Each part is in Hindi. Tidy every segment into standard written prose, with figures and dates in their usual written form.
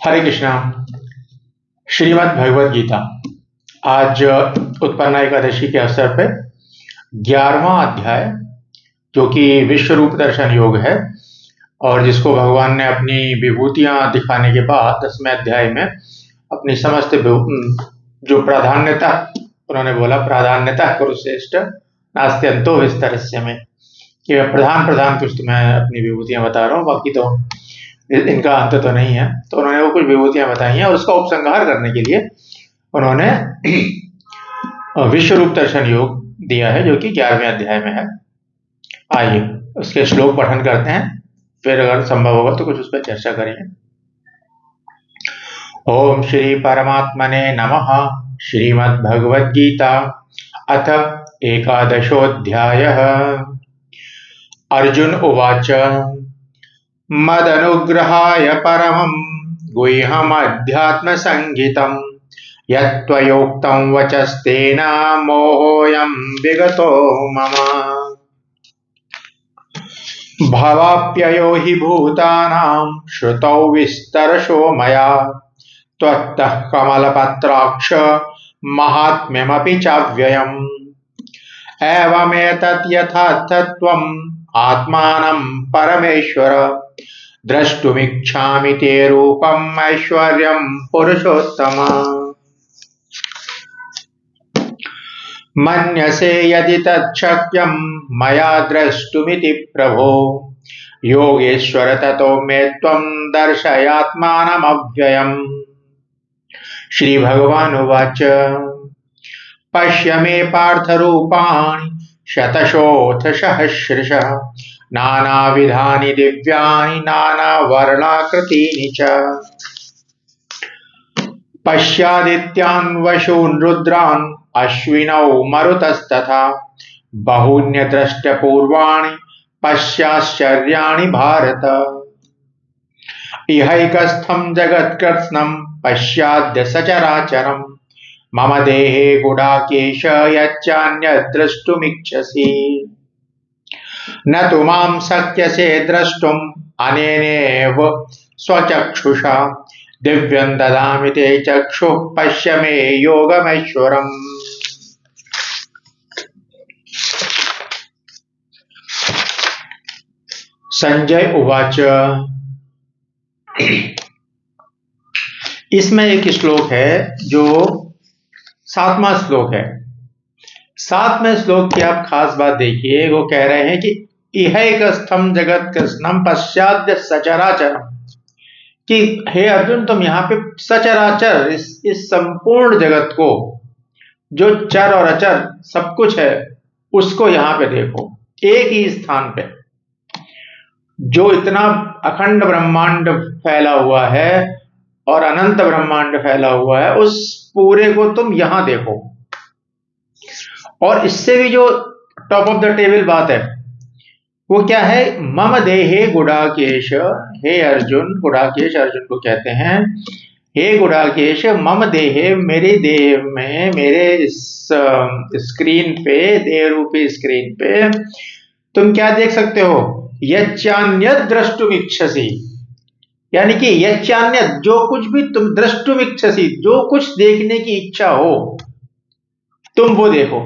हरे कृष्णा। श्रीमद् भगवद गीता आज उत्पन्ना एकादशी के अवसर पर 11वां अध्याय, जो कि विश्व रूप दर्शन योग है और जिसको भगवान ने अपनी विभूतियां दिखाने के बाद 10वें अध्याय में अपनी समस्त जो प्राधान्यता उन्होंने बोला, प्राधान्यता कुरुश्रेष्ठ नास्त्यंतो विस्तरस्य में, कि प्रधान प्रधान कुछ तो मैं अपनी विभूतियां बता रहा हूँ, बाकी तो इनका अंत तो नहीं है। तो उन्होंने वो कुछ विभूतियां बताई हैं और उसका उपसंहार करने के लिए उन्होंने विश्व रूप दर्शन योग दिया है, जो कि 11वें अध्याय में है। आइए उसके श्लोक पठन करते हैं, फिर अगर संभव होगा तो कुछ उस पर चर्चा करेंगे। ओम श्री परमात्मने नमः। श्रीमद् भगवद गीता अथ एकादशोऽध्यायः। अर्जुन उवाच मदनुग्रहाय परमं गुह्यमध्यात्मसंहितं यत्त्वयोक्तं वचस्तेन मोहोऽयं विगतो मम। भवाप्ययो हि भूतानां श्रुतौ विस्तरशो मया त्वत्तः कमलपत्राक्ष महात्म्यमपि चाव्ययम्। एवमेतत् यथार्थत्वम् आत्मानं परमेश्वर द्रष्टुमिच्छामि ते रूपम् ऐश्वर्यं पुरुषोत्तम। मन्यसे यदि तच्छक्यं मया द्रष्टुमिति प्रभो योगेश्वर ततो मे त्वं दर्शयात्मानमव्ययम्। श्री भगवान उवाच पश्य मे पार्थरूपाणि शतशोऽथ सहस्रशः नानाविधानि दिव्यानि नानावर्णाकृतीनि च। पश्यादित्यान् वशून् रुद्रान् अश्विनौ मरुतस्तथा बहून्यदृष्टपूर्वाणि पश्याश्चर्याणि भारत। इहैकस्थं जगत्कृत्स्नं पश्याद्य सचराचरम् मम देहे गुडाकेश यच्चान्यद् द्रष्टुमिच्छसि। न तु मां शक्यसे द्रष्टुम् अनेनैव स्वचक्षुषा दिव्यं ददामि ते चक्षुः पश्य मे योगमैश्वरम्। संजय उवाच। इसमें एक श्लोक है जो 7वां श्लोक है। 7वें श्लोक की आप खास बात देखिए, वो कह रहे हैं कि इहैकस्थं जगत कृष्णम पश्चाद्य सचराचरम, कि हे अर्जुन तुम यहाँ पे सचराचर इस संपूर्ण जगत को, जो चर और अचर सब कुछ है, उसको यहाँ पे देखो। एक ही स्थान पे जो इतना अखंड ब्रह्मांड फैला हुआ है और अनंत ब्रह्मांड फैला हुआ है, उस पूरे को तुम यहां देखो। और इससे भी जो टॉप ऑफ द टेबल बात है वो क्या है, मम देहे गुडाकेश। हे अर्जुन, गुडाकेश अर्जुन को कहते हैं, हे गुडाकेश मम देहे, मेरे देह में, मेरे इस स्क्रीन पे, देह रूपी स्क्रीन पे तुम क्या देख सकते हो, यच्चान्यद् द्रष्टुमिच्छसि, यानी कि यच्चान्यद्, जो कुछ भी तुम, द्रष्टुमिच्छसि, जो कुछ देखने की इच्छा हो तुम वो देखो।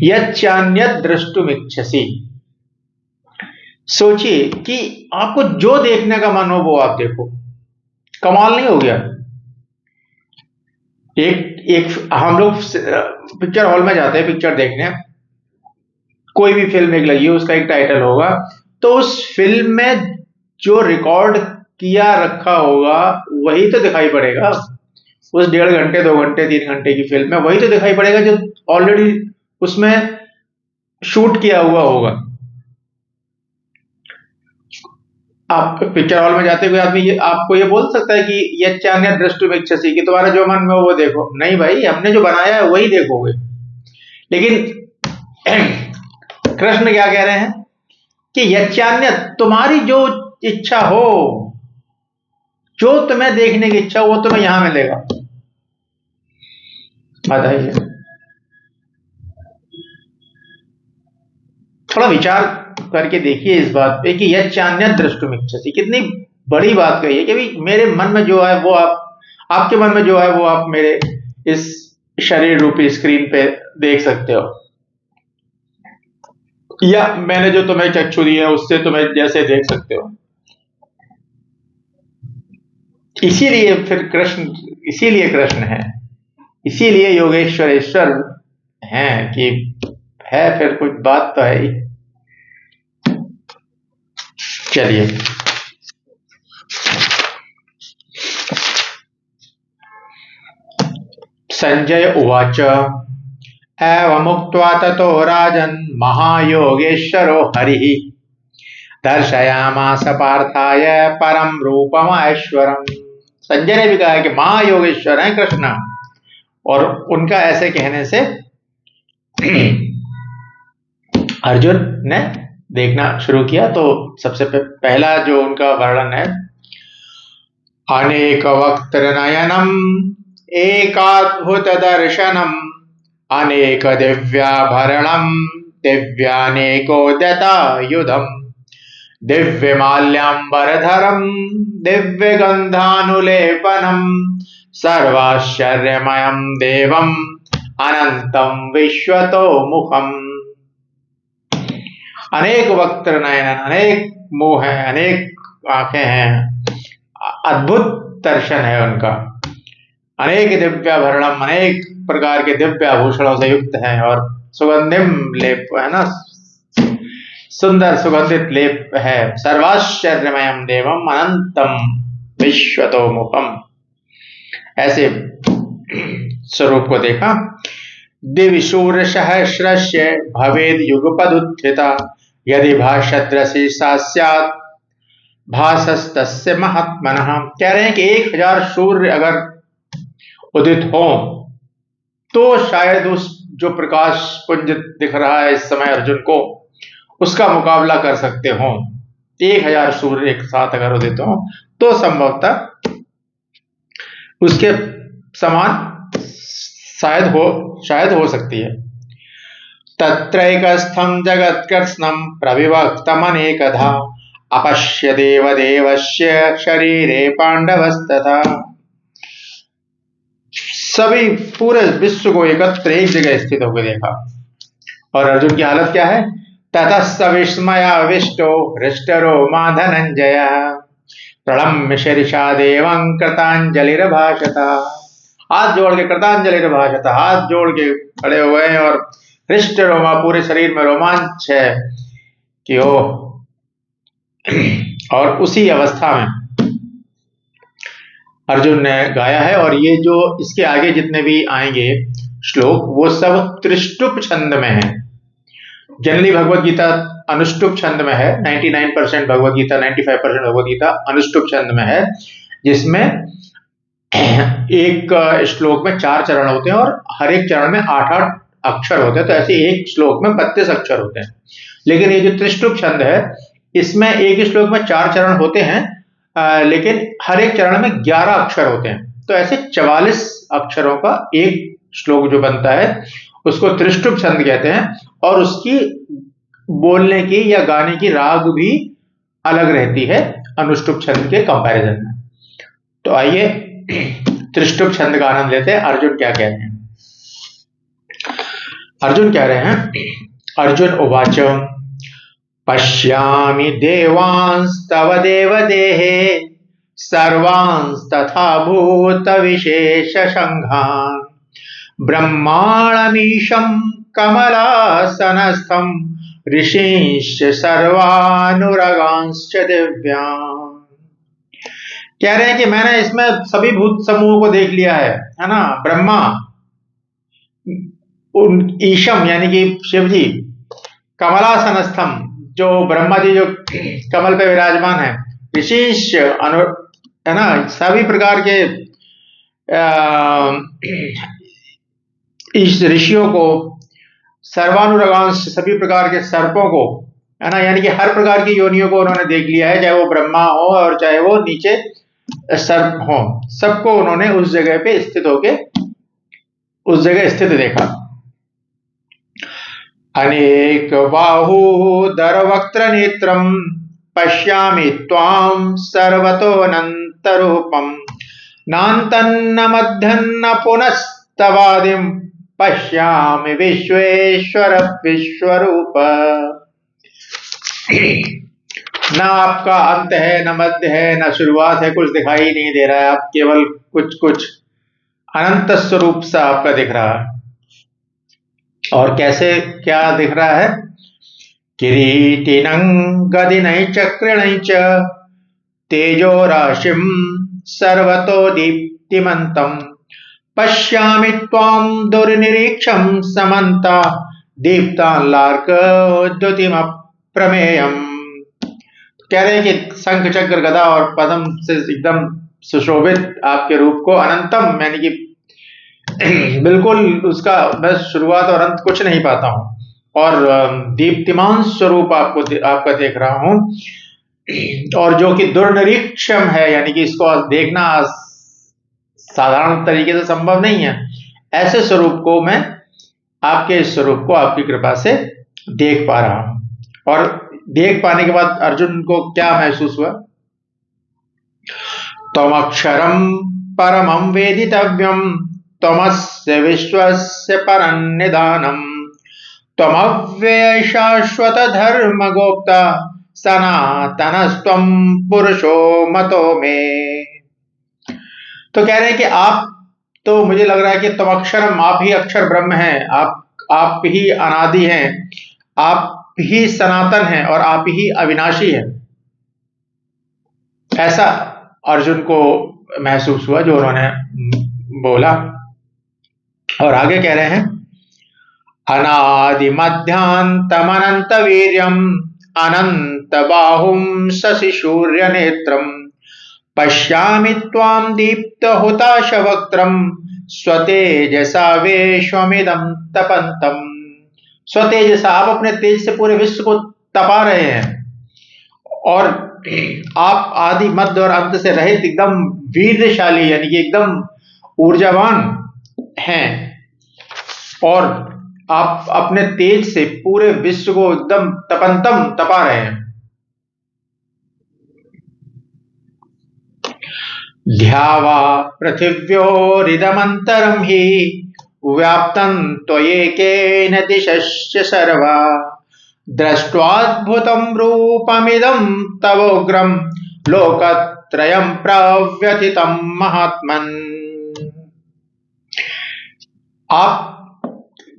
यच्चान्यद् द्रष्टुमिच्छसि, सोचिए कि आपको जो देखने का मन हो वो आप देखो। कमाल नहीं हो गया? एक हम लोग पिक्चर हॉल में जाते हैं पिक्चर देखने, कोई भी फिल्म एक लगी हो, उसका एक टाइटल होगा, तो उस फिल्म में जो रिकॉर्ड किया रखा होगा वही तो दिखाई पड़ेगा। उस 1.5 घंटे, 2 घंटे, 3 घंटे की फिल्म में वही तो दिखाई पड़ेगा जो ऑलरेडी उसमें शूट किया हुआ होगा। आप पिक्चर हॉल में जाते हुए आदमी आपको ये बोल सकता है कि यच्चान्यद् द्रष्टुमिच्छसि, कि तुम्हारा जो मन में हो वो देखो। नहीं भाई, हमने जो बनाया है वही देखोगे। लेकिन कृष्ण क्या कह रहे हैं कि यच्चान्यद्, तुम्हारी जो इच्छा हो, जो तुम्हें देखने की इच्छा वो तुम्हें यहां मिलेगा। बताइए। थोड़ा विचार करके देखिए इस बात पे कि यह चान्य द्रष्टुमिच्छसि, कितनी बड़ी बात कही है कि भाई मेरे मन में जो है वो आपके मन में जो है वो आप मेरे इस शरीर रूपी स्क्रीन पे देख सकते हो, या मैंने जो तुम्हें चक्षु दी है उससे तुम्हें जैसे देख सकते हो। इसीलिए फिर कृष्ण, इसीलिए कृष्ण है, इसीलिए योगेश्वरेश्वर हैं कि है, फिर कुछ बात तो है ही। चलिए, संजय उवाच एवमुक्त्वा ततो राजन् महायोगेश्वरो हरिः दर्शयामास पार्थाय परम रूपमैश्वरम्। संजय ने भी कहा है कि महायोगेश्वर है कृष्ण, और उनका ऐसे कहने से अर्जुन ने देखना शुरू किया। तो सबसे पहला जो उनका वर्णन है, अनेक वक्त्र नयनम एकाद्भुत दर्शनम अनेक दिव्याभरणम दिव्यानेकोद्यतायुधम दिव्यमाल्याम्बरधरम दिव्यगंधानुलेपनम सर्वाश्चर्यमयम देवम अनंतम विश्वतोमुखम। अनेक वक्त्र नयनन, अनेक मुंह है, अनेक आंखें हैं, अद्भुत दर्शन है उनका, अनेक दिव्याभरणम, अनेक प्रकार के दिव्य आभूषणों से युक्त है, और सुगंधिम लेप है ना, सुंदर सुगंधित लेप है। सर्वाश्चर्यमयम देवम अनंतम विश्वतोमुखम, ऐसे स्वरूप को देखा। दिविशूर सहस्रस्य भवेद युगपदुत्थिता यदि भाषद्रसी सा स्यात् भासस्तस्य महात्मनः। कह रहे हैं कि 1000 सूर्य अगर उदित हो तो शायद उस जो प्रकाश पुंज दिख रहा है इस समय अर्जुन को, उसका मुकाबला कर सकते हो। 1000 सूर्य एक साथ अगर उदित हो तो संभवतः उसके समान शायद हो सकती है। तत्रैकस्थं जगत्कृत्स्नं प्रविभक्तमनेकधा अपश्य देवदेवस्य शरीरे पांडवस्तथा। सभी पूरे विश्व को एकत्र एक जगह स्थित होकर देखा, और अर्जुन की हालत क्या है? ततस्त विस्मयाविष्टो हृष्टरो मा धनंजय प्रणम्य शीर्षा देवं कृतांजलिर्भाषता। हाथ जोड़ के कृतांजलिर्भाषता, हाथ जोड़ के खड़े हुए हैं, और हृष्ट रोमा, पूरे शरीर में रोमांच है कि ओ। और उसी अवस्था में अर्जुन ने गाया है, और ये जो इसके आगे जितने भी आएंगे श्लोक वो सब त्रिष्टुप छंद में है। जनरली भगवत गीता अनुष्टुप छंद में है, 99% भगवत गीता, 95% भगवत गीता अनुष्टुप छंद में है, जिसमें एक श्लोक में 4 चरण होते हैं और हर एक चरण में 8-8 अक्षर होते हैं। तो ऐसे एक श्लोक में 32 अक्षर होते हैं। लेकिन ये जो त्रिष्टुप छंद है इसमें एक श्लोक में 4 चरण होते हैं, लेकिन हर एक चरण में 11 अक्षर होते हैं। तो ऐसे 44 अक्षरों का एक श्लोक जो बनता है उसको त्रिष्टुप छंद कहते हैं, और उसकी बोलने की या गाने की राग भी अलग रहती है अनुष्टुप छंद के कंपैरिजन में। तो आइए त्रिष्टुप छंद का आनंद लेते हैं। अर्जुन क्या कह रहे हैं? अर्जुन कह रहे हैं, अर्जुन उवाच पश्यामि देवांस्तव देवदेहे सर्वांस्तथा भूत विशेष संघान् ब्रह्माणमीशं कमलासनस्थं ऋषींश्च सर्वानुरगांश्च दिव्यान्। कह रहे हैं कि मैंने इसमें सभी भूत समूहों को देख लिया है ना। ब्रह्मा, ईशम यानी कि शिव जी, कमलासनस्थम जो ब्रह्मा जी जो कमल पे विराजमान है, ऋषींश्च है ना, सभी प्रकार के इस ऋषियों को, सर्वानुरगांश सभी प्रकार के सर्पों को, है ना, यानी कि हर प्रकार की योनियों को उन्होंने देख लिया है, चाहे वो ब्रह्मा हो और चाहे वो नीचे सर्प हो, सबको उन्होंने उस जगह पे स्थित होके उस जगह स्थित देखा। अनेक बाहूदर वक्त्र नेत्रम पश्यामि त्वां सर्वतोऽनंत रूपम नान्तन्न मध्यन्न पुनस्तवादिं पश्यामि विश्वेश्वर विश्वरूप। ना आपका अंत है, न मध्य है, न शुरुआत है, कुछ दिखाई नहीं दे रहा है। आप केवल कुछ कुछ अनंत स्वरूप सा आपका दिख रहा है। और कैसे क्या दिख रहा है? किरीटिनं गदिनै चक्रिणै च तेजो राशिं सर्वतो दीप्तिमन्तं पश्यामि त्वां दुर्निरीक्षं समन्ता दीप्तांलार्कद्युतिमप्रमेयम्। कह रहे हैं कि शंख चक्र गदा और पद्म से एकदम सुशोभित आपके रूप को अनंतम, यानी कि बिल्कुल उसका मैं शुरुआत और अंत कुछ नहीं पाता हूं, और दीप्तिमान स्वरूप आपका देख रहा हूं, और जो कि दुर्निरीक्षम है, यानी कि इसको देखना साधारण तरीके से संभव नहीं है। ऐसे स्वरूप को मैं आपके स्वरूप को आपकी कृपा से देख पा रहा हूं। और देख पाने के बाद अर्जुन को क्या महसूस हुआ? त्वमक्षरं परमं वेदितव्यं त्वमस्य विश्वस्य परन्निधानम् त्वमव्ययः शाश्वत धर्म गोप्ता सनातनस्त्वं पुरुषो मतो में। तो कह रहे हैं कि आप, तो मुझे लग रहा है कि तुम अक्षरम, आप ही अक्षर ब्रह्म हैं, आप ही अनादि हैं, आप ही सनातन हैं और आप ही अविनाशी हैं। ऐसा अर्जुन को महसूस हुआ जो उन्होंने बोला। और आगे कह रहे हैं अनादि मध्यांतमनंत वीर्यम अनंत बाहुम शशि सूर्य नेत्रम पश्यामि त्वां दीप्त हुताश वक्त्रम स्वतेजसा विश्वमिदं तपन्तम। स्वतेजसा, आप अपने तेज से पूरे विश्व को तपा रहे हैं, और आप आदि मध्य और अंत से रहित एकदम वीरशाली, यानी कि एकदम ऊर्जावान हैं, और आप अपने तेज से पूरे विश्व को एकदम तपंतम तपा रहे हैं। ध्यावा पृथिव्योरिदमन्तरं हि व्याप्तं त्वयैकेन दिशश्च सर्वा दृष्ट्वाद्भुतं रूपमिदं तवोग्रं लोकत्रयं प्रव्यथितं महात्मन्। आप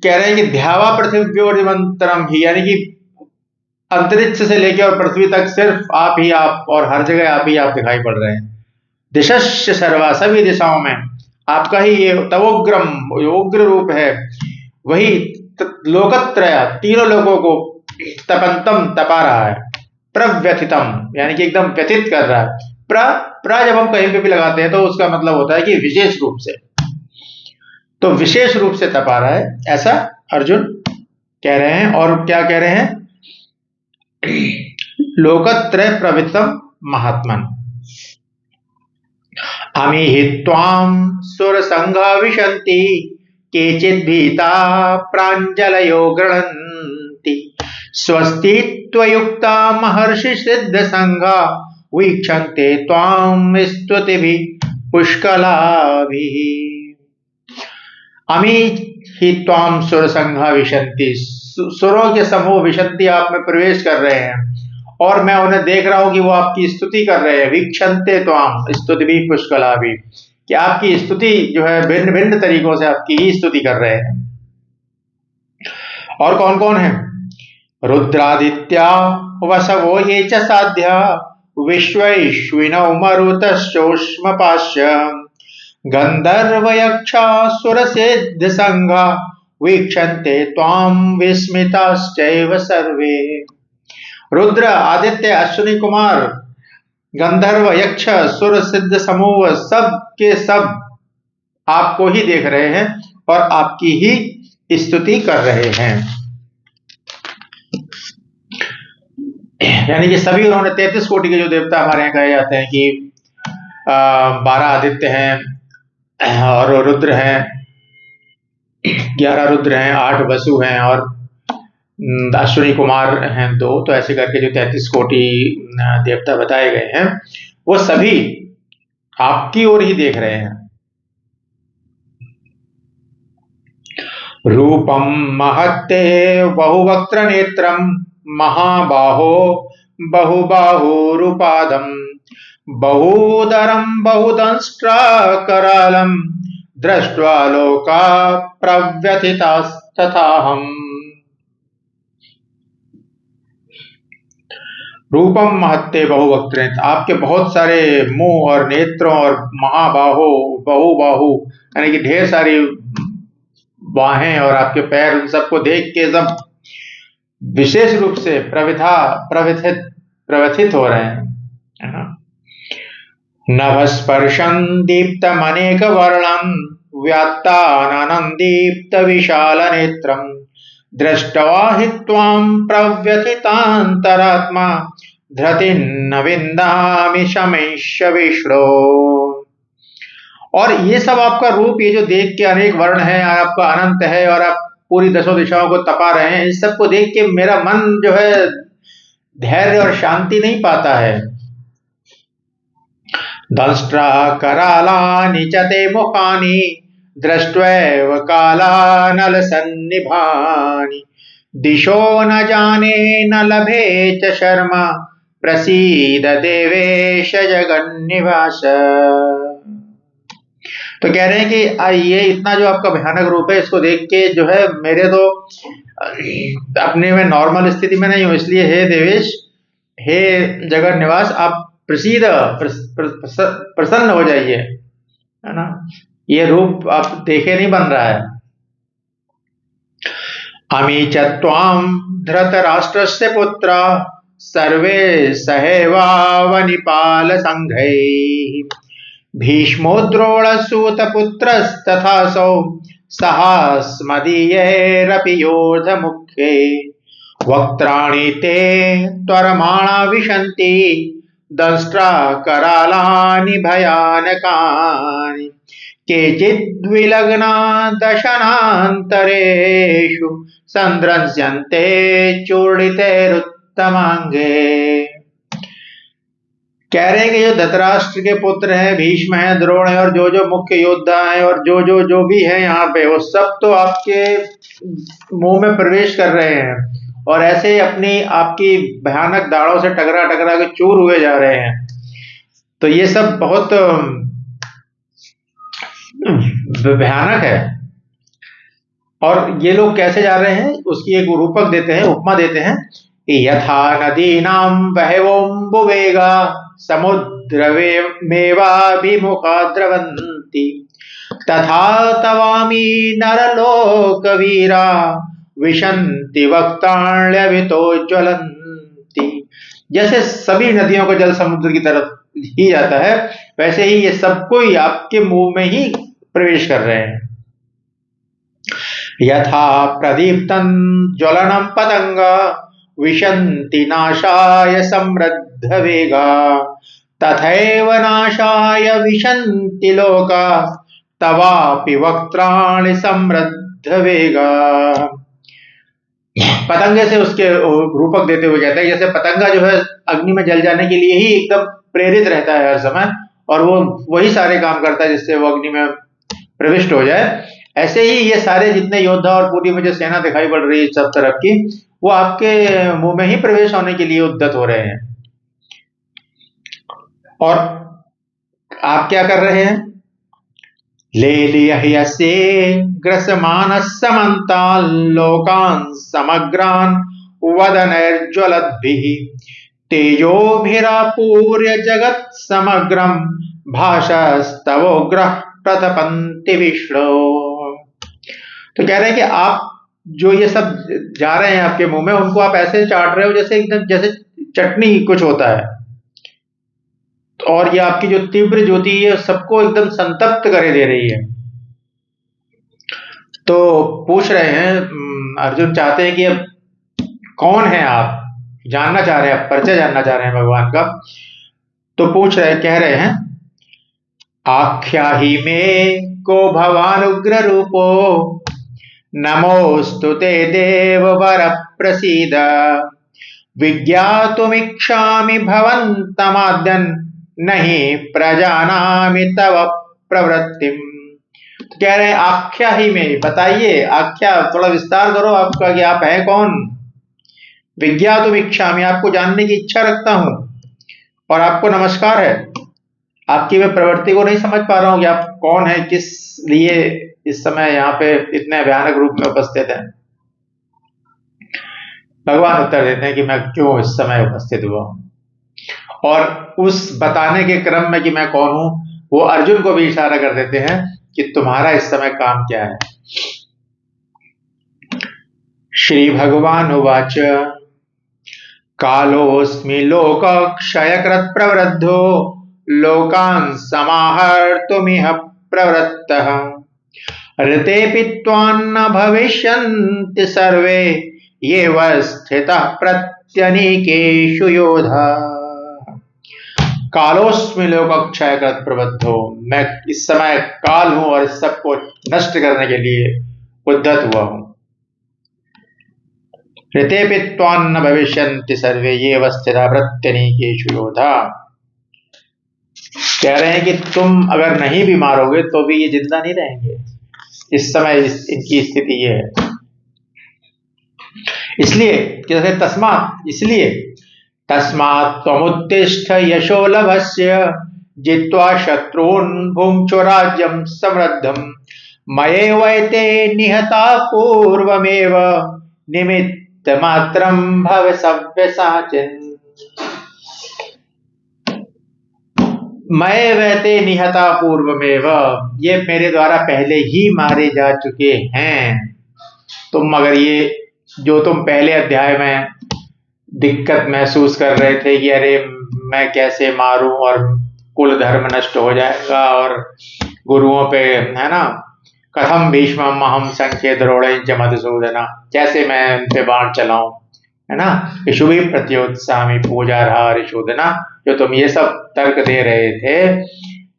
कह रहे हैं कि ध्यावा पृथिव्योरिदमन्तरं हि, यानी कि अंतरिक्ष से लेकर और पृथ्वी तक सिर्फ आप ही आप, और हर जगह आप ही आप दिखाई पड़ रहे हैं। दिशश्च सर्वा, सभी दिशाओं में आपका ही ये तवोग्रम, उग्र रूप है, वही लोकत्रय, तीनों लोगों को तपंतम तपा रहा है, प्रव्यथितम यानी कि एकदम व्यथित कर रहा है। प्र जब हम कहीं पे भी लगाते हैं तो उसका मतलब होता है कि विशेष रूप से, तो विशेष रूप से तपा रहा है, ऐसा अर्जुन कह रहे हैं। और क्या कह रहे हैं? लोकत्रय प्रवृत्तम महात्मन अमी हि त्वां सुरसंघा विशन्ति केचित् भीता प्राञ्जलयो गृह्णन्ति स्वस्ति त्वयुक्ता महर्षि सिद्ध संघा वीक्षन्ते त्वां स्तुतिभिः पुष्कलाभिः। अमी हि त्वां सुरसंघा विशन्ति, सुरों के समूह विशन्ति आप में प्रवेश कर रहे हैं, और मैं उन्हें देख रहा हूं कि वो आपकी स्तुति कर रहे हैं। वीक्षन्ते त्वां स्तुतिभिः पुष्कलाभिः, कि आपकी स्तुति जो है भिन्न भिन्न तरीकों से आपकी ही स्तुति कर रहे हैं। और कौन कौन है? रुद्रादित्या वसवो ये च साध्या विश्वैश्विनौ मरुतश्चोष्मपाश्च गंधर्वयक्षासुरसिद्ध संघा वीक्षन्ते त्वां विस्मिताश्चैव सर्वे। रुद्र, आदित्य, अश्विनी कुमार, गंधर्व, यक्ष, सुर सिद्ध समूह, सब के सब आपको ही देख रहे हैं और आपकी ही स्तुति कर रहे हैं। यानी कि सभी उन्होंने 33 कोटि के जो देवता हमारे यहाँ कहे जाते हैं कि 12 आदित्य हैं और रुद्र हैं, 11 रुद्र हैं, 8 वसु हैं और अश्विनी कुमार हैं 2, तो ऐसे करके जो 33 कोटि देवता बताए गए हैं वो सभी आपकी ओर ही देख रहे हैं। रूपम महत्ते बहुवक्त्र नेत्रम महाबाहो बहुबाहुरुपादम बहुदरम बहुदंष्ट्राकरालम दृष्ट्वा लोका प्रव्यथितास्तथाहम्। रूपम महत्ते बहुवक्त्र, आपके बहुत सारे मुंह और नेत्रों और महाबाहो बहुबाहु यानी कि ढेर सारी बाहें और आपके पैर, उन सबको देख के सब विशेष रूप से प्रव्यथित हो रहे हैं, है ना। नभस्पर्शं दीप्तमनेक वर्णं व्यात्ताननं विशाल नेत्रं दृष्ट्वा हि त्वां प्रव्यथितान्तरात्मा धृतिन्न विन्दामि शमैश्य विष्णो। और ये सब आपका रूप, ये जो देख के अनेक वर्ण है, आपका अनंत है और आप पूरी दसों दिशाओं को तपा रहे हैं, इस सब को देख के मेरा मन जो है धैर्य और शांति नहीं पाता है। दंष्ट्रा करालानि च ते मुखानि दृष्ट्वैव कालानल सन्निभानि दिशो न जाने न लभे च शर्मा प्रसीद देवेश जगन्निवास। तो कह रहे हैं कि ये इतना जो आपका भयानक रूप है, इसको देख के जो है मेरे तो अपने में नॉर्मल स्थिति में नहीं हूं, इसलिए हे देवेश, हे जगन निवास, आप प्रसीद प्रसन्न हो जाइए, है ना। ये रूप आप देखे नहीं बन रहा है। अमी च त्वां धृतराष्ट्रस्य पुत्र सर्वे सहैवावनिपाल संघैः भीष्मो द्रोणसूतपुत्रस्तथासौ सहास्मदीयैरपि योधमुख्ये वक्त्राणि ते त्वरमाणा विशन्ति दंष्ट्रा करालानि भयानकानि केचिद्विलग्ना दशनान्तरेषु संद्रस्यन्ते चूर्णितैरुत्तमाङ्गे। कह रहे हैं कि जो धृतराष्ट्र के पुत्र हैं, भीष्म हैं, द्रोण है और जो मुख्य योद्धा हैं और जो भी है यहाँ पे, वो सब तो आपके मुंह में प्रवेश कर रहे हैं और ऐसे अपनी आपकी भयानक दाढ़ों से टकरा टकरा के चूर हुए जा रहे हैं। तो ये सब बहुत भयानक है। और ये लोग कैसे जा रहे हैं उसकी एक रूपक देते हैं, उपमा देते हैं। यथा नदीनां बहवोऽम्बुवेगा समुद्रमेवाभिमुखा द्रवन्ति तथा तवामी नरलोकवीरा विशन्ति वक्ताण्यवितो ज्वलन्ति। जैसे सभी नदियों का जल समुद्र की तरफ ही जाता है, वैसे ही ये सबको ही आपके मुंह में ही प्रवेश कर रहे हैं। यथा प्रदीप्तं ज्वलनं पतंगा विशन्ति नाशाय समृद्ध वेगा तथैव नाशाय विशन्ति लोका तवापि वक्त्राणि समृद्ध वेगा। पतंगे से उसके रूपक देते हुए कहते हैं, जैसे पतंगा जो है अग्नि में जल जाने के लिए ही एकदम प्रेरित रहता है हर समय, और वो वही सारे काम करता है जिससे वो अग्नि में प्रविष्ट हो जाए, ऐसे ही ये सारे जितने योद्धा और पूरी में जो सेना दिखाई पड़ रही है सब तरफ की, वो आपके मुंह में ही प्रवेश होने के लिए उद्यत हो रहे हैं। और आप क्या कर रहे हैं? लेलियह्यसे ग्रसमानः समन्तान् लोकान् समग्रान् वदनैर्ज्वलद्भिः तेजोभिरापूर्य जगत् समग्रं भाषस्तवोग्रः प्रतपन्ति विष्णो। तो कह रहे हैं कि आप जो ये सब जा रहे हैं आपके मुंह में, उनको आप ऐसे चाट रहे हो जैसे एकदम जैसे चटनी कुछ होता है, और ये आपकी जो तीव्र ज्योति है सबको एकदम संतप्त करे दे रही है। तो पूछ रहे हैं, अर्जुन चाहते हैं कि अब कौन है आप, जानना चाह रहे हैं, परिचय जानना चाह रहे हैं भगवान का। तो पूछ रहे, कह रहे हैं, आख्याहि में को भवान उग्र रूपो नमोस्तु ते देववर प्रसीद विज्ञातुमिच्छामि भवन्तमाद्यन् नहीं प्रजानामि तव प्रवृत्तिम। तो कह रहे हैं आख्या ही में बताइए, आख्या थोड़ा विस्तार करो आपका कि आप हैं कौन। विज्ञातुमिच्छामि आपको जानने की इच्छा रखता हूं और आपको नमस्कार है। आपकी मैं प्रवृत्ति को नहीं समझ पा रहा हूं कि आप कौन है, किस लिए इस समय यहाँ पे इतने भयानक रूप में उपस्थित हैं। भगवान उत्तर देते हैं कि मैं क्यों इस समय उपस्थित हुआ हूं, और उस बताने के क्रम में कि मैं कौन हूं वो अर्जुन को भी इशारा कर देते हैं कि तुम्हारा इस समय काम क्या है। श्री भगवान उवाच कालोऽस्मि लोकक्षयकृत् प्रवृद्धो लोकान् समाहर्तुमिह प्रवृत्तः ऋतेऽपि त्वान्न भविष्यन्ति सर्वे येव स्थितः प्रत्यनीकेषु योधा। कालोऽस्मि लोकक्षयकृत् प्रवृद्धो, मैं इस समय काल हूं और इस सबको नष्ट करने के लिए उद्यत हुआ हूं। ऋतेऽपि त्वान्न भविष्यन्ति सर्वे येव स्थितः प्रत्यनीकेषु योधा। कह रहे हैं कि तुम अगर नहीं भी मारोगे तो भी ये जिंदा नहीं रहेंगे। इस समय इनकी स्थिति ये है। इसलिए कहते तस्मात्, इसलिए तस्मात् त्वमुत्तिष्ठ यशो लभस्य जित्वा शत्रून् भुङ्क्ष्व राज्यं समृद्धम् मयैवैते निहता पूर्वमेव निमित्तमात्रं भव सव्यसाचिन्। मैं वैते निहता पूर्वमेव, ये मेरे द्वारा पहले ही मारे जा चुके हैं। तुम अगर ये जो तुम पहले अध्याय में दिक्कत महसूस कर रहे थे कि अरे मैं कैसे मारूं और कुल धर्म नष्ट हो जाएगा और गुरुओं पे है ना, कथम भीष्मम अहम संख्ये द्रोणेच मधुसूदना, कैसे मैं उन पे बाण चलाऊं, है ना। शुभी प्रत्योत्सामी पूजा रहा ऋषोदना, जो तुम ये सब तर्क दे रहे थे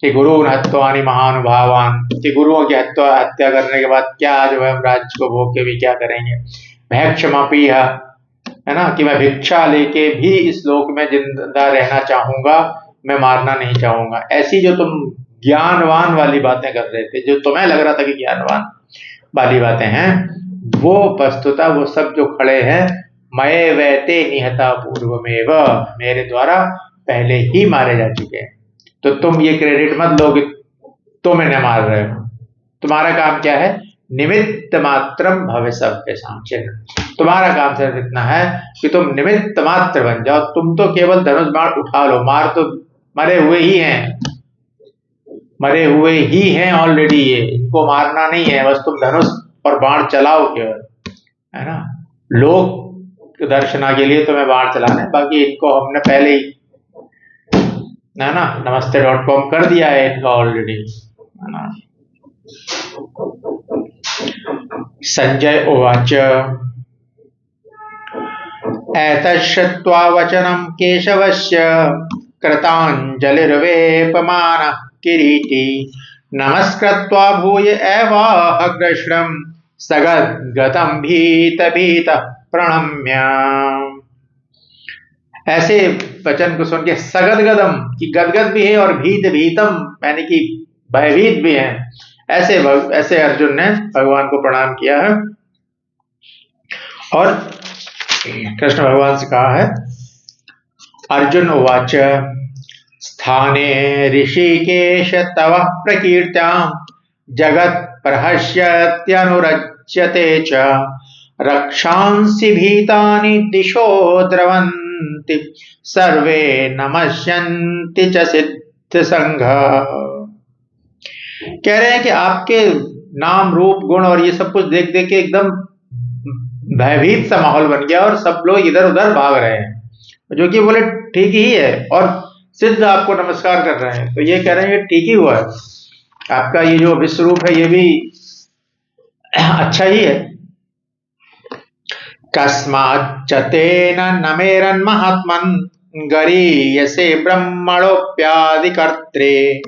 कि गुरु हत्वानि महानुभावान, कि गुरुओं की हत्या करने के बाद क्या जो है हम राज्य को भोग के भी क्या करेंगे। भैक्षमपी है ना, कि मैं भिक्षा लेके भी इस लोक में जिंदा रहना चाहूंगा, मैं मारना नहीं चाहूंगा। ऐसी जो तुम ज्ञानवान वाली बातें कर रहे थे, जो तुम्हें लग रहा था कि ज्ञानवान वाली बातें हैं, वो वस्तुतः वो सब जो खड़े हैं मये वैते निहता पूर्वमेव, मेरे द्वारा पहले ही मारे जा चुके हैं। तो तुम ये क्रेडिट मत लो कि तुम इन्हें मार रहे हो। तुम्हारा काम क्या है, निमित्त मात्रम भव सव्यसाचिन्। तुम्हारा काम सिर्फ इतना है कि तुम निमित्त मात्र बन जाओ। तुम तो केवल धनुष बाण उठा लो, मार तो मरे हुए ही हैं, मरे हुए ही हैं ऑलरेडी। ये इनको मारना नहीं है, बस तुम धनुष और बाण चलाओ केवल, है ना। लोक दर्शना के लिए तुम्हें बाण चलाना है, बाकी इनको हमने पहले ही है ना namaste.com कर दिया है इनका ऑलरेडी, है ना। संजय उवाच एतच्छ्रुत्वा वचनं केशवस्य कृताञ्जलिर्वेपमानः किरीटी नमस्कृत्वा भूय एवाह कृष्णं सगद्गदं भीतः प्रणम्य। ऐसे वचन को सुन के सगदगदम की गदगद भी है और भीतम यानी कि भयभीत भी है, ऐसे अर्जुन ने भगवान को प्रणाम किया है। और कृष्ण भगवान से कहा है, अर्जुन उवाच स्थाने ऋषिकेश तव प्रकीर्त्यां जगत् प्रहस्यत्यनुरज्यते च रक्षांसि भीतानि दिशो द्रवन्ति सर्वे नमस्यन्ति च सिद्ध संघ। कह रहे हैं कि आपके नाम रूप गुण और ये सब कुछ देख देख के एकदम भयभीत सा माहौल बन गया और सब लोग इधर उधर भाग रहे हैं, जो कि बोले ठीक ही है, और सिद्ध आपको नमस्कार कर रहे हैं। तो ये कह रहे हैं ठीक ही हुआ है, आपका ये जो विश्व रूप है ये भी अच्छा ही है। कस्माच्च तेन नमेरन् महात्मन् गरीयसे ब्रह्मणोऽप्यादिकर्त्रे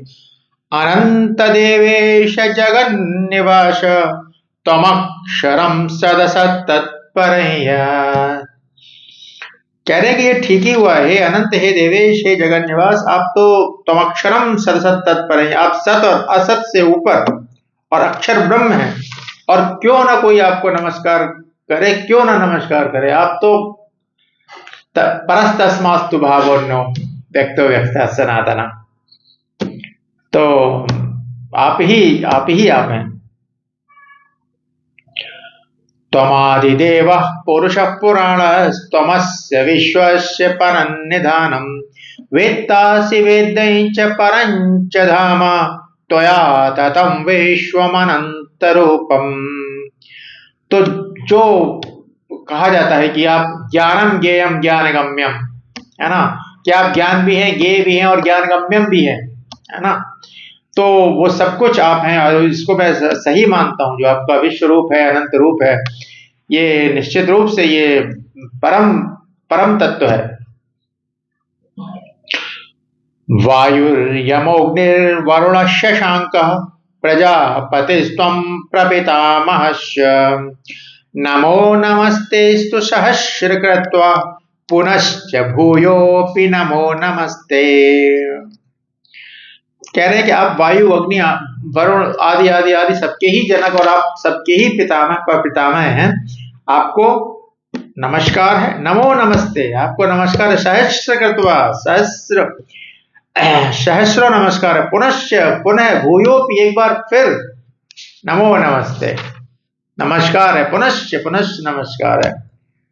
अनंत देवेश जगन्निवास त्वमक्षरम सदसत् तत्परया। कह रहे हैं कि ये ठीक ही हुआ, हे अनंत, हे देवेश, हे जगन निवास, आप तो त्वमक्षरम सदसत् तत्परया, आप सत और असत से ऊपर और अक्षर ब्रह्म है, और क्यों ना कोई आपको नमस्कार करे, क्यों ना नमस्कार करे, आप तो परस्तस्मास्तु भावोन्नो व्यक्तो व्यक्ता सनातना। तो आप ही आप हैं। त्वमादिदेवः पुरुषः पुराणस्त्वमस्य विश्वस्य परन्निधानम् वेत्तासि वेद्यं च परं च धाम त्वया ततं विश्वमनन्तरूपम्। तो जो कहा जाता है कि आप ज्ञानम ज्ञेयम ज्ञानगम्यम, है ना, कि आप ज्ञान भी हैं, ज्ञेय भी हैं और ज्ञानगम्यम भी है ना, तो वो सब कुछ आप हैं। और इसको मैं सही मानता हूं, जो आपका विश्व रूप है, अनंत रूप है, ये निश्चित रूप से ये परम तत्व है। वायुर्यमोऽग्निर्वरुणः शशाङ्कः प्रजापतिस्त्वं प्रपितामहश्च नमो नमस्तेस्तु सहस्रकृत्वा पुनश्च भूयोऽपि नमो नमस्ते। कह रहे हैं कि आप वायु, अग्नि, वरुण आदि आदि आदि सबके ही जनक और आप सबके ही पितामह हैं। आपको नमस्कार है, नमो नमस्ते, आपको नमस्कार है। सहस्रकृत्वा, सहस्रो नमस्कार है। पुनश्च, पुनः, भूयोपि, एक बार फिर, नमो नमस्ते, नमस्कार है। पुनश्च, पुनश्च नमस्कार है।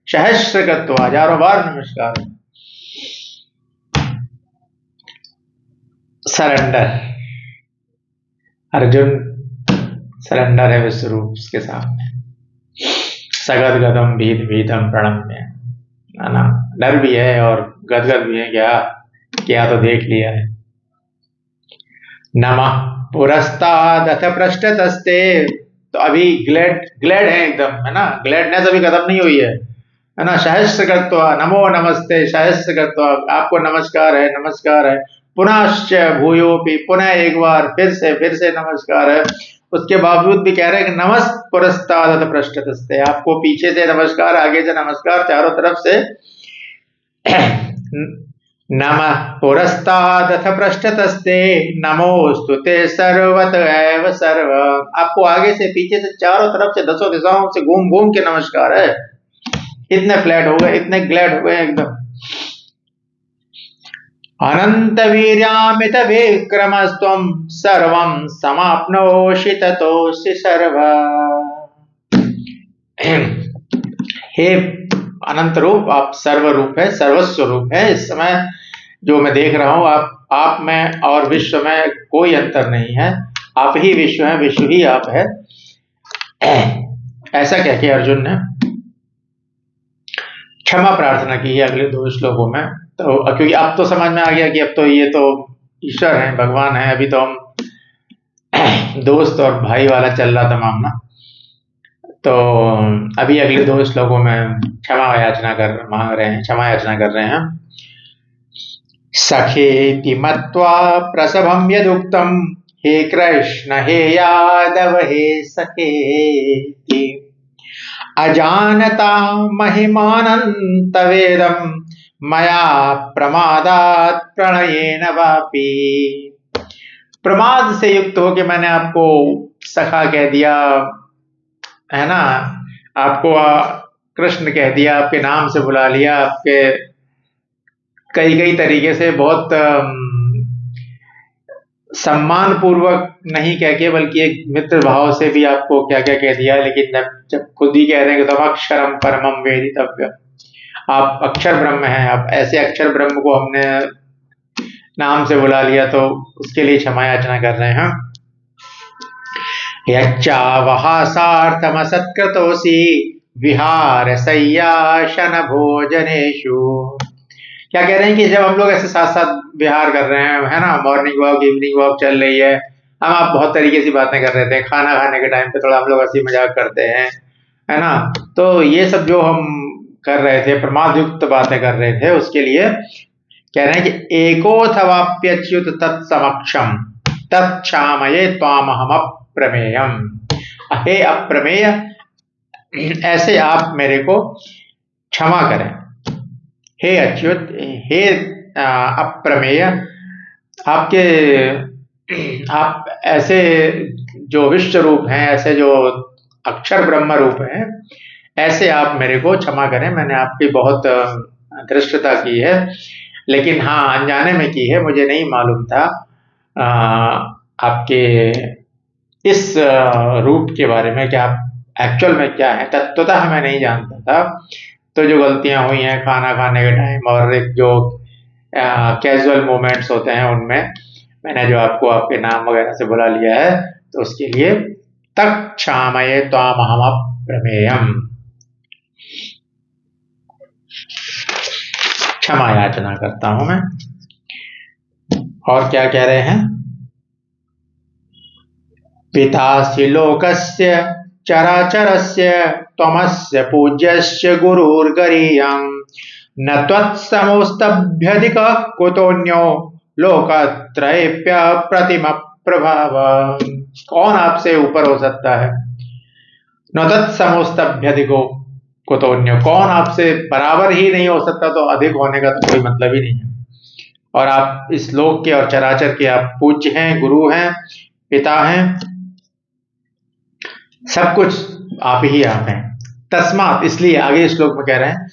सहस्रकृत्वा, हजारों बार नमस्कार है। सरेंडर, अर्जुन सरेंडर है विश्वरूप के सामने। सगद गदम भीत भीतम प्रणम्य, है ना, डर भी है और गदगद भी है, क्या तो देख लिया है। नमः पुरस्तादथ पृष्ठतस्ते, तो अभी ग्लैड है एकदम, है ना, ग्लैडनेस अभी खत्म नहीं हुई है ना। सहस्रकृत्वा, नमो नमस्ते, सहस्रकृत्वा, आपको नमस्कार है, नमस्कार है। पुनश्च भूयोपि, पुनः एक बार, फिर से नमस्कार है। उसके बावजूद भी कह रहे हैं कि नमस् पुरस्तादथ पृष्ठतस्ते, आपको पीछे से नमस्कार, आगे से नमस्कार, चारों तरफ से नमः पुरस्तादथ पृष्ठतस्ते नमोस्तुते सर्वत एव सर्व। आपको आगे से, पीछे से, चारों तरफ से, दसों दिशाओं से घूम घूम के नमस्कार है। इतने फ्लैट हो गए, इतने ग्लैड हो गए एकदम। अनंत वीर्यामित विक्रमस्त्वं सर्वं समाप्नोषि ततोऽसि सर्वा। हे अनंत रूप, आप सर्व रूप है, सर्वस्व रूप है। इस समय जो मैं देख रहा हूं, आप में और विश्व में कोई अंतर नहीं है। आप ही विश्व है, विश्व ही आप है। ऐसा कह के अर्जुन ने क्षमा प्रार्थना की है अगले 2 श्लोकों में। तो क्योंकि अब तो समझ में आ गया कि अब तो ये तो ईश्वर है, भगवान है। अभी तो हम दोस्त और भाई वाला चल रहा था मामला। तो अभी अगले 2 श्लोकों में क्षमा याचना कर रहे हैं। सखेति मत्वा प्रसभं यदुक्तं हे कृष्ण हे यादव हे सखेति अजानता महिमानन्तवेदं मया प्रमादात् प्रणयेन वापि। प्रमाद से युक्त हो के मैंने आपको सखा कह दिया, है ना, आपको कृष्ण कह दिया, आपके नाम से बुला लिया, आपके कई तरीके से बहुत सम्मान पूर्वक नहीं कह के, बल्कि एक मित्र भाव से भी आपको क्या क्या कह दिया। लेकिन जब खुद ही कह रहे हैं कि तुम अक्षरम परमम वेदितव्य, आप अक्षर ब्रह्म हैं, आप ऐसे अक्षर ब्रह्म को हमने नाम से बुला लिया, तो उसके लिए क्षमा याचना कर रहे हैं। यच्चावहासार्थमसत्कृतोऽसि विहार शय्यासन भोजनेषु। क्या कह रहे हैं कि जब हम लोग ऐसे साथ साथ विहार कर रहे हैं, है ना, मॉर्निंग वॉक, इवनिंग वॉक चल रही है, हम आप बहुत तरीके से बातें कर रहे थे, खाना खाने के टाइम पे थोड़ा हम लोग हंसी मजाक करते हैं, है ना, तो ये सब जो हम कर रहे थे, प्रमाद युक्त बातें कर रहे थे, उसके लिए कह रहे हैं कि एकोऽथवाप्यच्युत तत्समक्षम तत्क्षामये त्वामहम अप्रमेयम। हे अप्रमेय, ऐसे आप मेरे को क्षमा करें। हे अच्युत, हे अप्रमेय, आपके आप ऐसे जो विश्व रूप हैं, ऐसे जो अक्षर ब्रह्म रूप हैं, ऐसे आप मेरे को क्षमा करें। मैंने आपकी बहुत धृष्टता की है, लेकिन हाँ, अनजाने में की है, मुझे नहीं मालूम था आपके इस रूप के बारे में कि आप एक्चुअल में क्या है, तत्वतः मैं नहीं जानता था। तो जो गलतियां हुई हैं खाना खाने के टाइम और एक जो कैजुअल मोमेंट्स होते हैं, उनमें मैंने जो आपको आपके नाम वगैरह से बुला लिया है, तो उसके लिए तत् क्षामये त्वामहम अप्रमेयम्, क्षमा याचना करता हूं मैं। और क्या कह रहे हैं? पितासि लोकस्य चराचरस्य त्वमस्य पूज्यस्य गुरुर्गरीयम्, न त्वत्समोस्तभ्यधिकः कुतोऽन्यो लोकत्रयेऽप्य प्रतिम प्रभाव। कौन आपसे ऊपर हो सकता है? न तत्समोस्तभ्यधिको कुतोऽन्यो, कौन आपसे बराबर ही नहीं हो सकता, तो अधिक होने का तो कोई मतलब ही नहीं है। और आप इस लोक के और चराचर के आप पूज्य हैं, गुरु हैं, पिता हैं, सब कुछ आप ही आप हैं। तस्मात्, इसलिए आगे श्लोक में कह रहे हैं,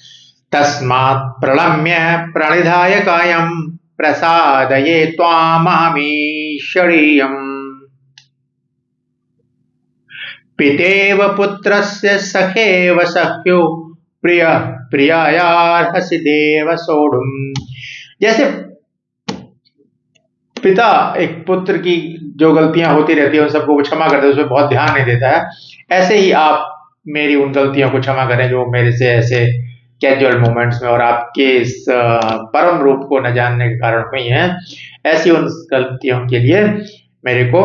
तस्मात् प्रणम्य प्रणिधाय कायं प्रसादये त्वामहमीश्वरीयम्, पितेव पुत्रस्य सखेव सख्यो प्रिय प्रियायार्हसि देव सोढुम्। जैसे पिता एक पुत्र की जो गलतियां होती रहती है उन सबको क्षमा करते हैं, उसमें बहुत ध्यान नहीं देता है, ऐसे ही आप मेरी उन गलतियों को क्षमा करें जो मेरे से ऐसे कैजुअल मोमेंट्स में और आपके इस परम रूप को न जानने के कारण हुई हैं। ऐसी उन गलतियों के लिए मेरे को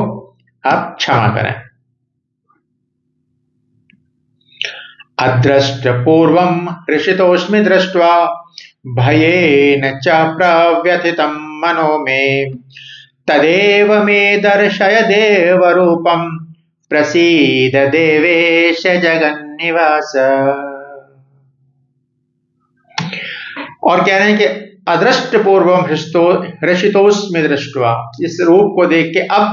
आप क्षमा करें। अदृष्ट पूर्वम हृषितोस्मि दृष्ट्वा भयेन च प्रव्यथितं मनो मे, तदेव मे दर्शय देव रूपम प्रसीद देवेश जगन्निवास। और कह रहे हैं कि अदृष्ट पूर्वम हर्षितोस्मि दृष्ट्वा, इस रूप को देख के अब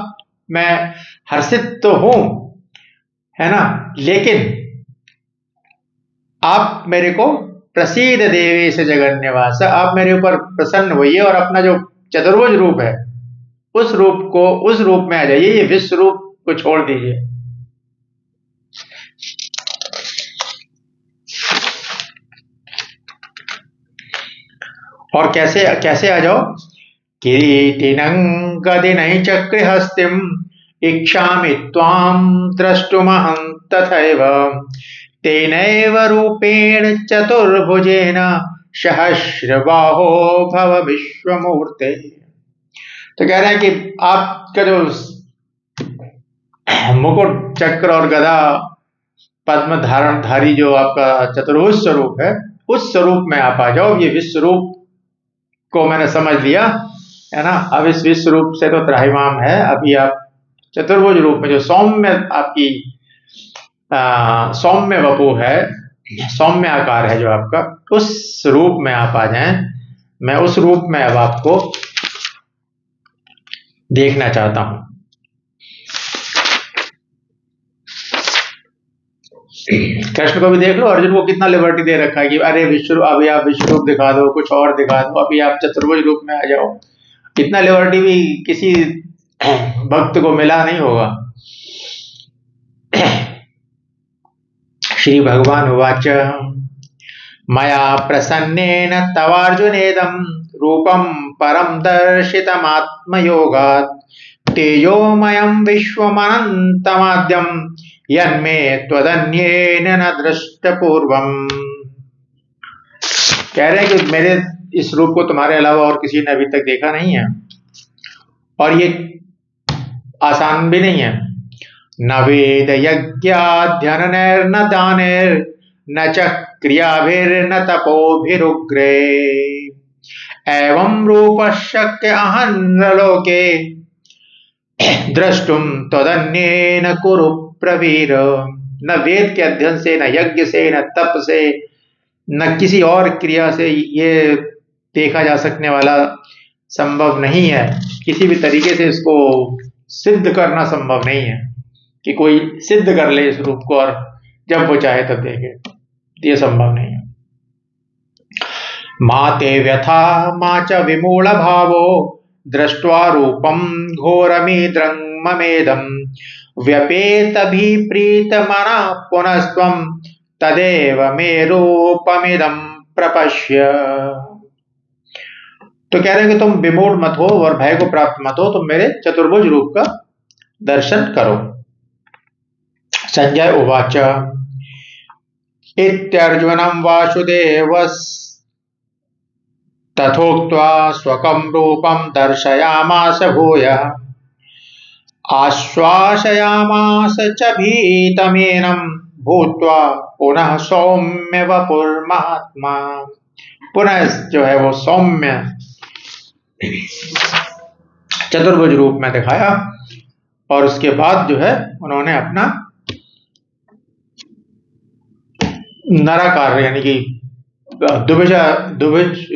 मैं हर्षित तो हूं, है ना, लेकिन आप मेरे को प्रसीद देवेश जगन्निवास, आप मेरे ऊपर प्रसन्न होइए और अपना जो चतुर्भुज रूप है उस रूप में आ जाइए, ये विश्व रूप को छोड़ दीजिए। और कैसे कैसे आ जाओ? किरीटिनं गदिनं चक्रहस्तिं इच्छामि त्वां द्रष्टुमहं तथैव, तेनैव रूपेण चतुर्भुजेन सहस्रबाहो भव विश्वमूर्ते। तो कह रहे हैं कि आपका जो मुकुट, चक्र और गदा पद्म धारणधारी जो आपका चतुर्भुज स्वरूप है, उस स्वरूप में आप आ जाओ। ये विश्व रूप को मैंने समझ लिया, है ना, अब इस विश्व रूप से तो त्राहिमाम है, अभी आप चतुर्भुज रूप में जो सौम्य आपकी सौम्य वपु है, सौम्य आकार है जो आपका, उस रूप में आप आ जाएं। मैं उस रूप में अब आपको देखना चाहता हूं। कृष्ण को भी देख लो, अर्जुन को कितना लिबर्टी दे रखा है कि अरे अभी आप विश्व रूप दिखा दो, कुछ और दिखा दो, अभी आप चतुर्भुज रूप में आ जाओ। इतना लिबर्टी भी किसी भक्त को मिला नहीं होगा। श्री भगवान उवाच मया प्रसन्नेन तवार्जुनेदं रूपं परं दर्शितमात्मयोगात्, तेजोमयं विश्वमनन्तमाद्यं यन्मे त्वदन्येन न दृष्टपूर्वम्। कह रहे हैं कि मेरे इस रूप को तुम्हारे अलावा और किसी ने अभी तक देखा नहीं है, और ये आसान भी नहीं है। न वेद यज्ञाध्ययनैर्न दानैर्न च क्रियाभिर्न तपोभिरुग्रे, एवं रूपः शक्यः लोके द्रष्टुं त्वदन्येन कुरु प्रवीर। न वेद के अध्ययन से, न यज्ञ से, न तप से, न किसी और क्रिया से ये देखा जा सकने वाला संभव नहीं है। किसी भी तरीके से इसको सिद्ध करना संभव नहीं है कि कोई सिद्ध कर ले इस रूप को और जब वो चाहे तब देखे, ये संभव नहीं है। माते व्यथा मा च विमूढ़ भावो दृष्ट्वा रूपम घोरमीद्रंगममेदं व्यपेत मना पुनस्त्वं तदेव मे रूपमिदं प्रपश्य। तो कह रहे हैं कि तुम विमूढ़ मत हो और भय को प्राप्त मत हो, तुम मेरे चतुर्भुज रूप का दर्शन करो। संजय उवाच इत्यर्जुनं वासुदेवस्तथोक्त्वा स्वकं रूपं दर्शयामास भूयः आश्वासयामास च भीतमेनं भूत्वा पुनः सौम्य वपुर्महात्मा। पुनः जो है वो सौम्य चतुर्भुज रूप में दिखाया और उसके बाद जो है उन्होंने अपना नराकार यानी कि द्विभुज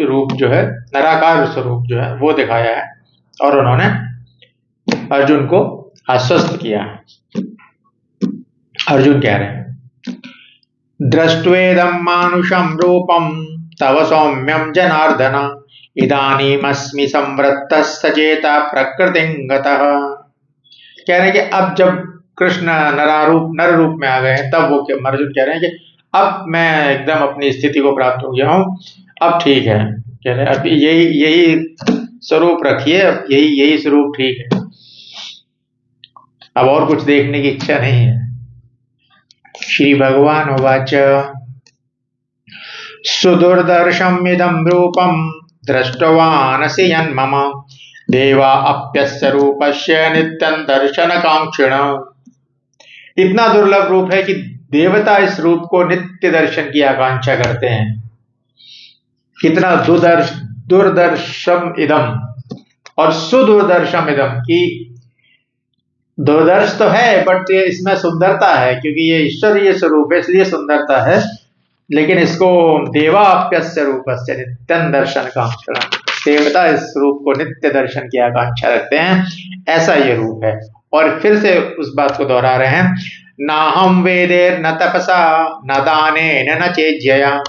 रूप जो है, नराकार स्वरूप जो है वो दिखाया है और उन्होंने अर्जुन को आश्वस्त किया है। अर्जुन कह रहे हैं दृष्ट्वेदं मानुषं रूपं तव सौम्यं जनार्दन इदानीमस्मि संवृत्तः सचेता प्रकृतिं गतः। कह रहे हैं कि अब जब कृष्ण नर रूप में आ गए हैं तब वो अर्जुन कह रहे हैं कि अब मैं एकदम अपनी स्थिति को प्राप्त हो गया हूं, अब ठीक है। कह रहे हैं अब यही स्वरूप रखिए, अब यही स्वरूप ठीक है, अब और कुछ देखने की इच्छा नहीं है। श्री भगवान उवाच सुदुर्दर्शमिदं रूपं दृष्टवानसि यन्मम देवा अप्यस्य रूपस्य नित्यं दर्शनकांक्षिण। इतना दुर्लभ रूप है कि देवता इस रूप को नित्य दर्शन की आकांक्षा करते हैं। कितना दुर्दर्शम इदम और सुदुर्दर्शम इदम की दुर्दर्श तो है बट इसमें सुंदरता है क्योंकि ये ईश्वरीय स्वरूप है इसलिए सुंदरता है, लेकिन इसको देवाप्यस्य रूपस्य नित्यं दर्शन कांक्षण, देवता इस रूप को नित्य दर्शन की आकांक्षा रखते हैं, ऐसा ये रूप है। और फिर से उस बात को दोहरा रहे हैं ना हम वेदेर न तपसा न दानेन न चेज्यया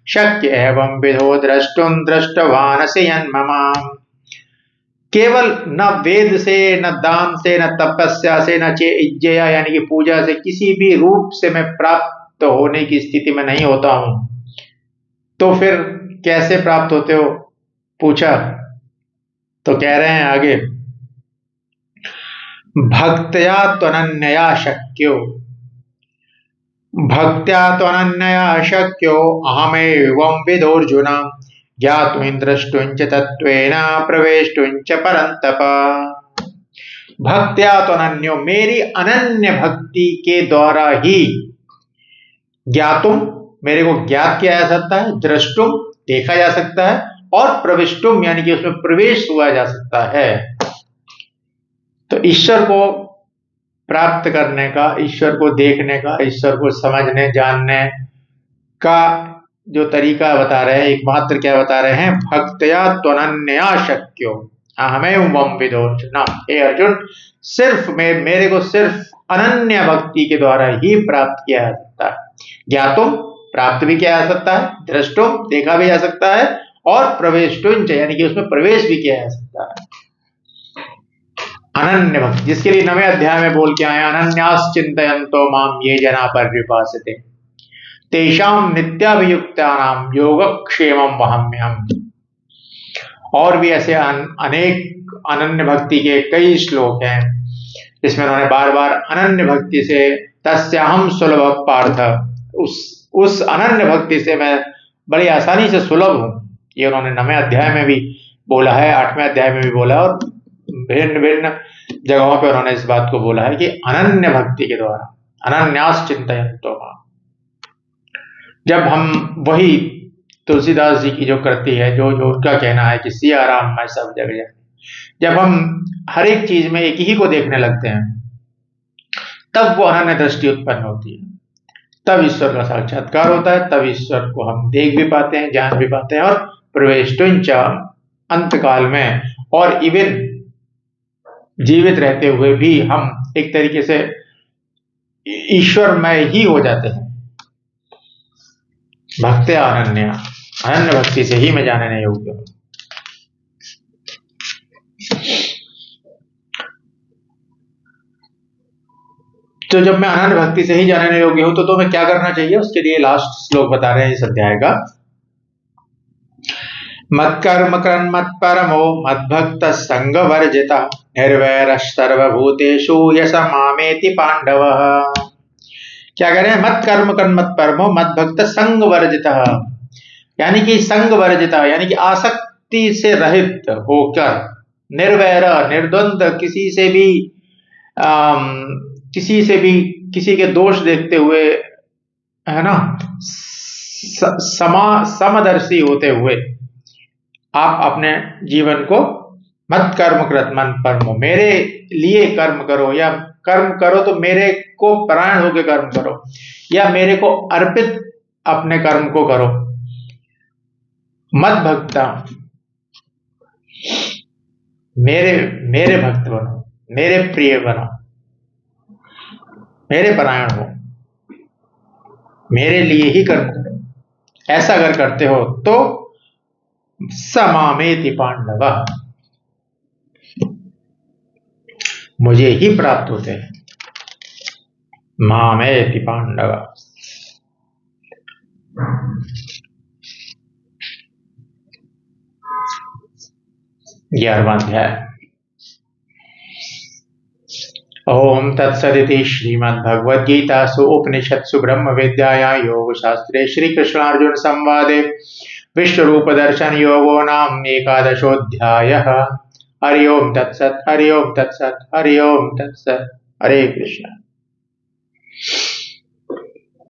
शक्य एवं विधो द्रष्टुम दृष्टवानसि यन्मम। केवल न वेद से न दान से न तपस्या से न चेज्यया यानी कि पूजा से किसी भी रूप से मैं प्राप्त होने की स्थिति में नहीं होता हूं। तो फिर कैसे प्राप्त होते हो पूछा, तो कह रहे हैं आगे भक्त्या त्वनन्यया शक्यो, भक्त्या त्वनन्यया शक्यो अहमेवं विदोर्जुन ज्ञातुं द्रष्टुंच तत्त्वेन प्रवेष्टुंच परन्तप। भक्त्या त्वनन्यो, मेरी अनन्य भक्ति के द्वारा ही ज्ञातुम, मेरे को ज्ञात किया जा सकता है, द्रष्टुम देखा जा सकता है और प्रविष्टुम यानी कि उसमें प्रवेश हुआ जा सकता है। तो ईश्वर को प्राप्त करने का, ईश्वर को देखने का, ईश्वर को समझने जानने का जो तरीका बता रहे हैं, एकमात्र क्या बता रहे हैं, भक्त्या त्वनन्या शक्यो अहमेवं विदोर्जुन। हे अर्जुन, सिर्फ मेरे को सिर्फ अनन्य भक्ति के द्वारा ही प्राप्त किया जा सकता है। ज्ञातुम प्राप्त भी किया जा सकता है, दृष्टुम देखा भी जा सकता है और प्रवेष्टुंच यानी कि उसमें प्रवेश भी किया जा सकता है। अनन्य भक्ति जिसके लिए 9वें अध्याय में बोल के आए अनन्यास चिंतयन्तो माम ये जना पर्युपासते तेषां नित्याभियुक्तानां योगक्षेमं वहाम्यहम्। और भी ऐसे अनेक अनन्य भक्ति के कई श्लोक हैं जिसमें उन्होंने बार बार अनन्य भक्ति से तस्याहं सुलभ पार्थ, उस अनन्य भक्ति से मैं बड़ी आसानी से सुलभ हूं, ये उन्होंने 9वें अध्याय में भी बोला है, 8वें अध्याय में भी बोला और भिन्न भिन्न जगहों पे उन्होंने इस बात को बोला है कि अनन्य भक्ति के द्वारा अनन्यास चिंतयन्तो माम। जब हम वही तुलसीदास जी की जो कृति है, जो उनका कहना है कि सिया राम मैं सब जगह, जब हम हर एक चीज में एक ही को देखने लगते हैं तब वो अनन्य दृष्टि उत्पन्न होती है, तब ईश्वर का साक्षात्कार होता है, तब ईश्वर को हम देख भी पाते हैं, जान भी पाते हैं। और प्रवेष्टुंच अंत काल में और इवन जीवित रहते हुए भी हम एक तरीके से ईश्वरमय ही हो जाते हैं। भक्ति अनन्या, अनन्य भक्ति से ही मैं जानने योग्य हूं। तो जब मैं अनन्य भक्ति से ही जानने योग्य हूं तो मैं क्या करना चाहिए, उसके लिए लास्ट श्लोक बता रहे हैं इस अध्याय का। मत्कर्म कर्म मत परमो मद्भक्त संग वर्जिता निर्वैर सर्वभूतेषु यश मामेति पांडव। क्या कह रहे हैं? मत कर्म कर्म मत परमो मत भक्त संग वर्जिता, यानी कि संग वर्जिता यानी कि आसक्ति से रहित होकर, निर्वैर निर्द्वंद, किसी के दोष देखते हुए, है ना, समदर्शी होते हुए आप अपने जीवन को मत कर्म कृत मन परमो, मेरे लिए कर्म करो, या कर्म करो तो मेरे को परायण होकर कर्म करो, या मेरे को अर्पित अपने कर्म को करो। मत भक्ता, मेरे भक्त बनो, मेरे प्रिय बनो, मेरे परायण हो, मेरे लिए ही कर्म करो। ऐसा अगर करते हो तो समामेति पांडव, मुझे ही प्राप्त होते हैं। मामेति पांडव। 11वां अध्याय। ओम तत्सदिति श्रीमद्भगवद्गीतासु उपनिषत्सु ब्रह्म विद्यायां योग शास्त्रे श्री कृष्णार्जुन संवादे विश्वरूप दर्शन योगो नाम एकादशोऽध्यायः। हरि ओम तत्सत्, हरि ओम तत्सत्, हरि ओम तत्सत्। हरे कृष्ण।